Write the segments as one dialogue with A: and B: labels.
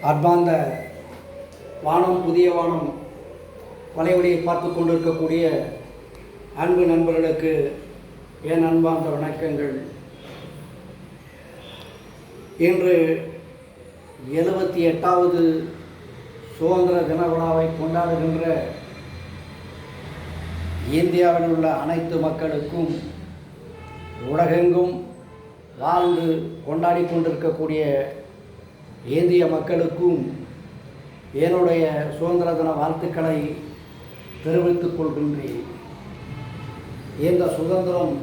A: அன்பார்ந்த வானம் புதிய வானம் வலைவலியை பார்த்து கொண்டிருக்கக்கூடிய அன்பு நண்பர்களுக்கு என் அன்பார்ந்த வணக்கங்கள். இன்று 78வது சுதந்திர தின விழாவை கொண்டாடுகின்ற இந்தியாவில் உள்ள அனைத்து மக்களுக்கும், உலகெங்கும் வாழ்ந்து கொண்டாடி கொண்டிருக்கக்கூடிய இந்திய மக்களுக்கும் என்னுடைய சுதந்திர தின வாழ்த்துக்களை தெரிவித்துக் கொள்கின்றேன். இந்த சுதந்திரம்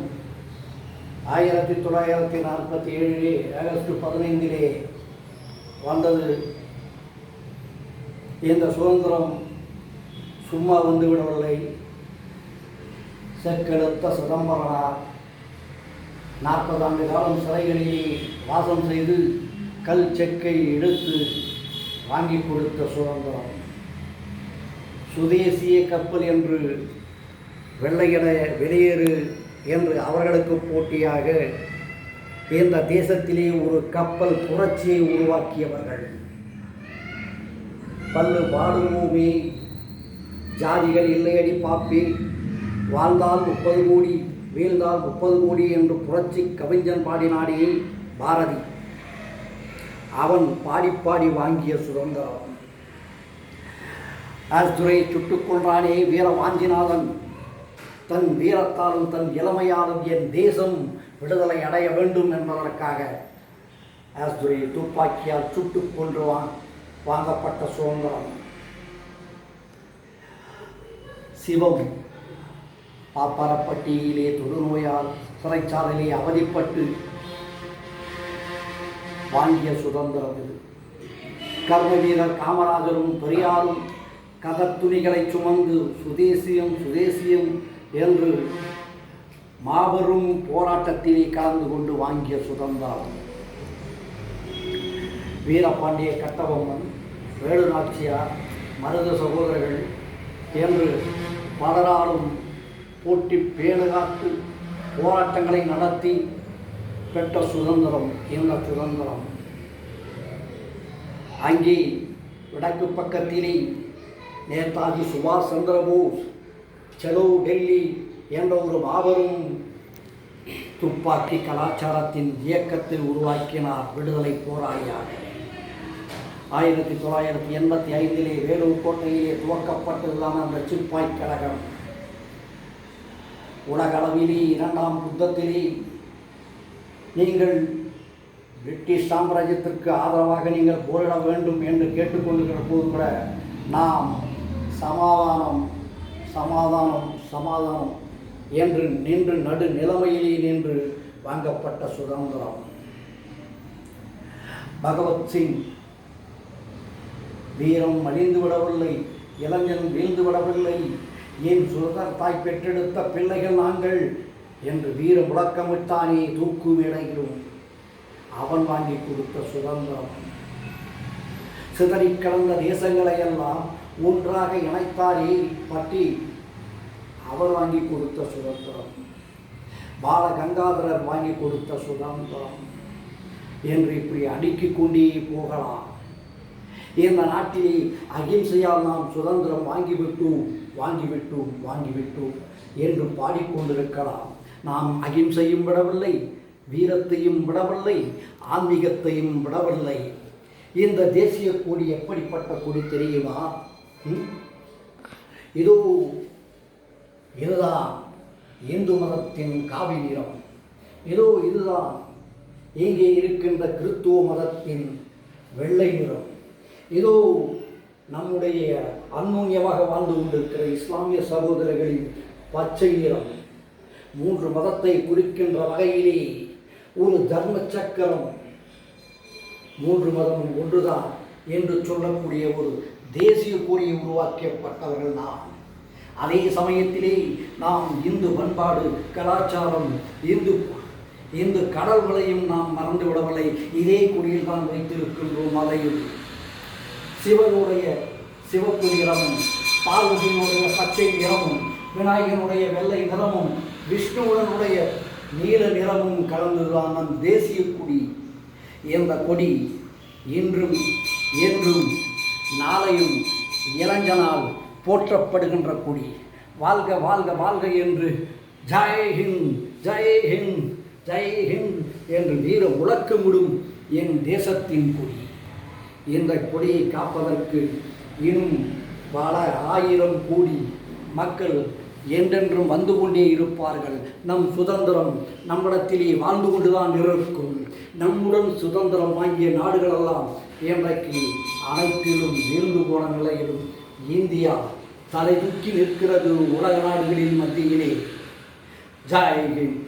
A: 1947 ஆகஸ்ட் 15 வந்தது. இந்த சுதந்திரம் சும்மா வந்துவிடவில்லை. செக்கெடுத்த சிதம்பரனார் 40 ஆண்டு காலம் சிறைகளிலே வாசம் செய்து கல் செக்கை எடுத்து வாங்கி கொடுத்த சுதந்திரம். சுதேசிய கப்பல் என்று வெள்ளையன வெளியேறு என்று அவர்களுக்கு போட்டியாக இந்த தேசத்திலே ஒரு கப்பல் புரட்சியை உருவாக்கியவர்கள். பல்லு பாடுவோமே, ஜாதிகள் இல்லையடி பாப்பி, வாழ்ந்தால் 30 கோடி, வீழ்ந்தால் 30 கோடி என்று புரட்சி கவிஞன் பாடினாடே பாரதி. அவன் பாடி பாடி வாங்கிய சுதந்திரம். ஆஸ்துரை சுட்டுக் கொன்றானே வீர வாஞ்சிநாதன். தன் வீரத்தாலும் தன் இளமையாலும் என் தேசம் விடுதலை அடைய வேண்டும் என்பதற்காக ஆஸ்துரை துப்பாக்கியால் சுட்டுக் கொன்று வாங்கப்பட்ட சுதந்திரம். சிவம் பாப்பரப்பட்டியிலே தொழுநோயால் சிறைச்சாலையிலே அவதிப்பட்டு வாங்கிய சுதந்திரம் இது. கர்ம வீரர் காமராஜரும் பெரியாரும் கதத்துணிகளை சுமந்து சுதேசியம் சுதேசியம் என்று மாபெரும் போராட்டத்திலே கலந்து கொண்டு வாங்கிய சுதந்திரம். வீரபாண்டிய கட்டபொம்மன், வேலு நாச்சியார், மருத சகோதரர்கள் என்று பலராலும் போட்டி பேணுகாத்து போராட்டங்களை நடத்தி பெற்ற சுதந்திரம் இந்த சுதந்திரம். அங்கே வடக்கு பக்கத்திலே நேதாஜி சுபாஷ் சந்திர போஸ் செலோ டெல்லி என்ற ஒரு மாபெரும் துப்பாக்கி கலாச்சாரத்தின் இயக்கத்தை உருவாக்கினார் விடுதலை போராளியாக. 1985 வேலூர் கோட்டையிலே துவக்கப்பட்டதுதான் அந்த சிப்பாய் கழகம். உலகளவிலே 2ஆம் யுத்தத்திலே நீங்கள் பிரிட்டிஷ் சாம்ராஜ்யத்திற்கு ஆதரவாக நீங்கள் போரிட வேண்டும் என்று கேட்டுக்கொண்டிருக்கிற போது கூட நாம் சமாதானம் சமாதானம் சமாதானம் என்று நின்று நடு நிலைமையிலே நின்று வாங்கப்பட்ட சுதந்திரம். பகவத்சிங் வீரம் அழிந்து விடவில்லை, இளைஞன் வீழ்ந்து விடவில்லை, என் சுதந்திரத்தாய் பெற்றெடுத்த பிள்ளைகள் நாங்கள் என்று வீர முழக்கமிட்டானே தூக்கு மேடையிலும். அவன் வாங்கி கொடுத்த சுதந்திரம். சிதறி கிடந்த தேசங்களை எல்லாம் ஒன்றாக இணைத்தாரே பற்றி அவர் வாங்கி கொடுத்த சுதந்திரம். பால கங்காதரர் வாங்கி கொடுத்த சுதந்திரம் என்று இப்படி அடுக்கிக் கொண்டே போகலாம். இந்த நாட்டிலே அகிம்சையால் நாம் சுதந்திரம் வாங்கிவிட்டோம் என்று பாடிக்கொண்டிருக்கலாம். நாம் அகிம்சையும் விடவில்லை, வீரத்தையும் விடவில்லை, ஆன்மீகத்தையும் விடவில்லை. இந்த தேசிய கொடி எப்படிப்பட்ட கொடி தெரியுமா? இதுதான் இந்து மதத்தின் காவி நிறம். இதுதான் இங்கே இருக்கின்ற கிறிஸ்துவ மதத்தின் வெள்ளை நிறம். நம்முடைய அந்யோன்யமாக வாழ்ந்து கொண்டிருக்கிற இஸ்லாமிய சகோதரர்களின் பச்சை நிறம். 3 மதத்தை குறிக்கின்ற வகையிலே ஒரு தர்ம சக்கரம். 3 மதமும் ஒன்றுதான் என்று சொல்லக்கூடிய ஒரு தேசிய கொடியை உருவாக்கப்பட்டவர்கள் நாம். அதே சமயத்திலே நாம் இந்து பண்பாடு கலாச்சாரம் இந்து கடவுளையும் நாம் மறந்து விடவில்லை. இதே கொடியில் தான் வைத்திருக்கின்றோம். அதையும் சிவனுடைய சிவப்பு நிறமும், பார்வதியினுடைய பச்சை நிறமும், விநாயகனுடைய வெள்ளை நிறமும், விஷ்ணுவனுடைய நீல நிறமும் கலந்துதான் நம் தேசிய கொடி. இந்த கொடி இன்றும் என்றும் நாளையும் இளைஞனால் போற்றப்படுகின்ற கொடி. வாழ்க வாழ்க வாழ்க என்று ஜெய் ஹிந்த் ஜெய் ஹிந்த் ஜெய் ஹிந்த் என்று வீர முழக்கமிடும் என் தேசத்தின் கொடி. இந்த கொடியை காப்பதற்கு இன்னும் பல 1000 கோடி மக்கள் என்றென்றும் வந்து கொண்டே இருப்பார்கள். நம் சுதந்திரம் நம்மிடத்திலே வாழ்ந்து கொண்டுதான் இருக்கும். நம்முடன் சுதந்திரம் வாங்கிய நாடுகளெல்லாம் இன்றைக்கு அனைத்திலும் வீழ்ந்து போன நிலையிலும் இந்தியா தலை தூக்கி நிற்கிறது உலக நாடுகளின் மத்தியிலே. ஜெய் ஹிந்த்.